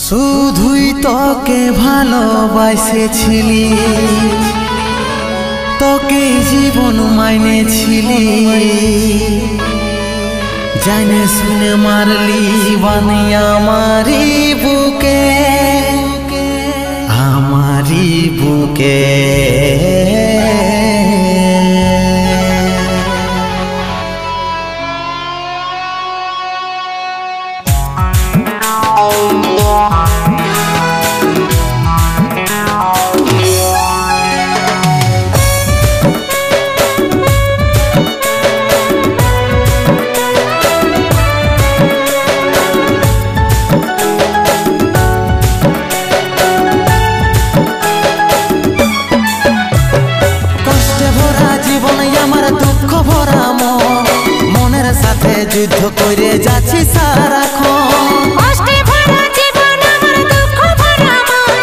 শুধুই তোকে ভালোবাসেছিলি, তোকে জীবন মাইনেছিলি, জানে শুনে মারলি বানি আমারি বুকে, আমারি বুকে। যুদ্ধ করে যাচ্ছি সারাক্ষণ, কষ্টে ভরা জীবন আমার দুঃখ ভরা মন,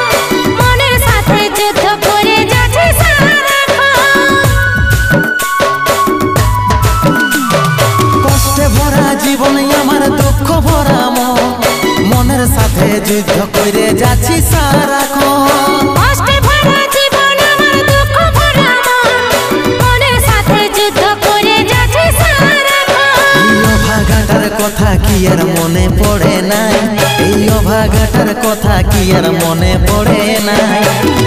মনের সাথে যুদ্ধ করে যাচ্ছি সারাক্ষণ। কষ্টে ভরা জীবন আমার দুঃখ ভরা মন, মনের সাথে যুদ্ধ করে যাচ্ছি সারাক্ষণ। কষ্টে ভরা জীবন আমার দুঃখ ভরা মন, মনের সাথে যুদ্ধ করে যাচ্ছি সারাক্ষণ। অভাগাটার কথা কি আর মনে পড়ে নাই, এই অভাগাটার কথা কি আর মনে পড়ে নাই।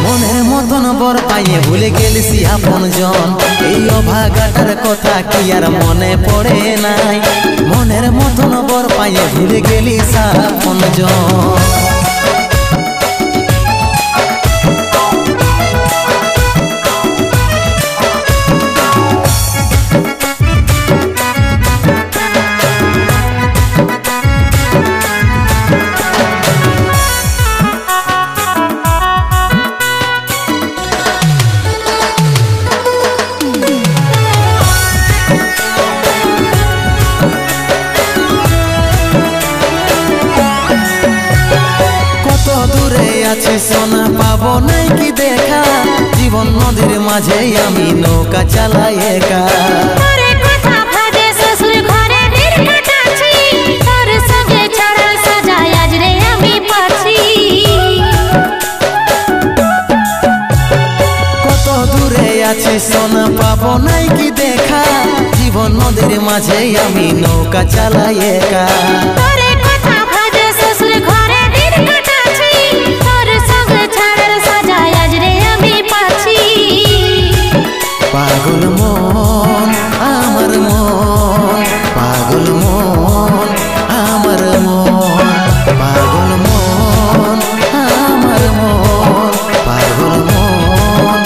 মনের মতন বর পাইয়ে ভুলে গেলিস আপন জন, এই অভাগাটার কথা কি আর মনে পড়ে নাই। মনের মতন বর পাইয়ে ভুলে গেলিস আপন জন। আছি সোনা পাবো নাই কি দেখা, জীবন নদীর মাঝে আমি নৌকা চালাই একা। তোর কথা ভাবে শ্বশুর ঘরে দিন কাটাচ্ছি, তোর সঙ্গে ছাড়ার সাজা আজ রে আমি পাচ্ছি। কত দূরে আছি সোনা পাবো নাই কি দেখা, জীবন নদীর মাঝে আমি নৌকা চালাই একা। তোর কথা ভাবে শ্বশুর ঘরে দিন কাটাচ্ছি, তোর সঙ্গে ছাড়ার সাজা আজ রে আমি পাচ্ছি। পাগল মন আমার মন, পাগল মন আমার মন, পাগল মন আমার মন, পাগল মন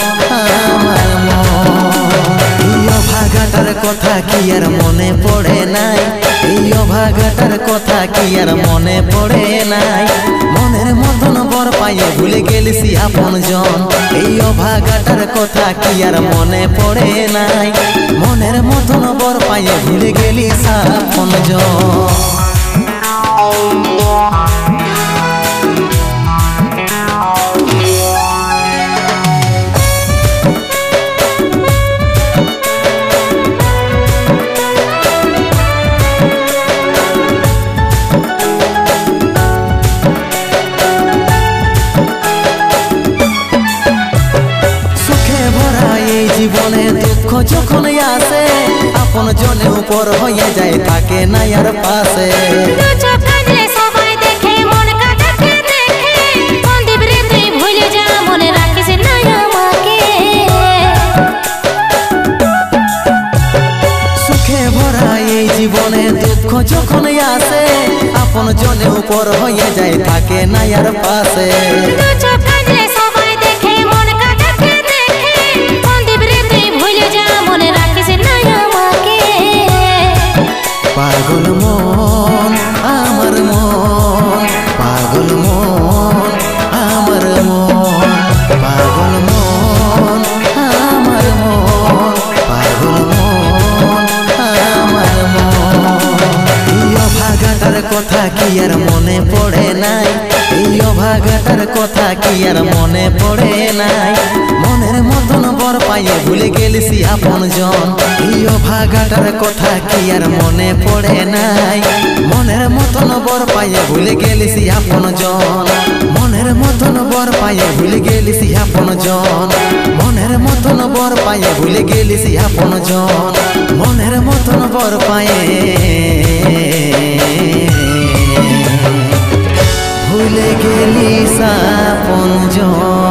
আমার মন। এই অভাগাটার কথা কি আর মনে পড়ে নাই, এই অভাগাটার কথা কি আর মনে পড়ে নাই। মনের মতন বর পাইয়ে ভুলে গেলিস আপন জন, এই অভাগাটার কথা কি আর মনে পড়ে নাই। মনের মতন বর পাইয়ে ভুলে গেলিস আপন জন। জীবনে দুঃখ যখন আসে, আপন জনে উপর হয়ে যায় থাকে না আর পাশে। সবাই দেখে মন কাটাতে দেখে, সন্দীপ রে তুই ভুলে যা, মনে রাখিস না আমাকে। সুখে ভরা এই জীবনে দুঃখ যখন আসে, আপন জনে উপর হয়ে যায় থাকে না আর পাশে। সবাই দেখে মন কাটাতে দেখে, সন্দীপ রে তুই ভুলে যা, মনে রাখিস না আমাকে। পাগল মন আমার মন, পাগল মন আমার মন, পাগল মন আমার মন, পাগল মন আমার মন। এই অভাগাটার কথা কি আর মনে পড়ে নাই, এই অভাগাটার কথা কি আর মনে পড়ে নাই। মনের মতন বর পাইয়ে ভুলে গেলিস আপন জন। এই ভাগাটার কথা কি আর মনে পড়ে নাই? মনের মতন বর পাইয়ে ভুলে গেলিস আপন জন। মনের মতন বর পাইয়ে ভুলে গেলিস আপন জন। মনের মতন বর পাইয়ে ভুলে গেলিস আপন জন। মনের মতন বর পাইয়ে ভুলে গেলিস আপন জন।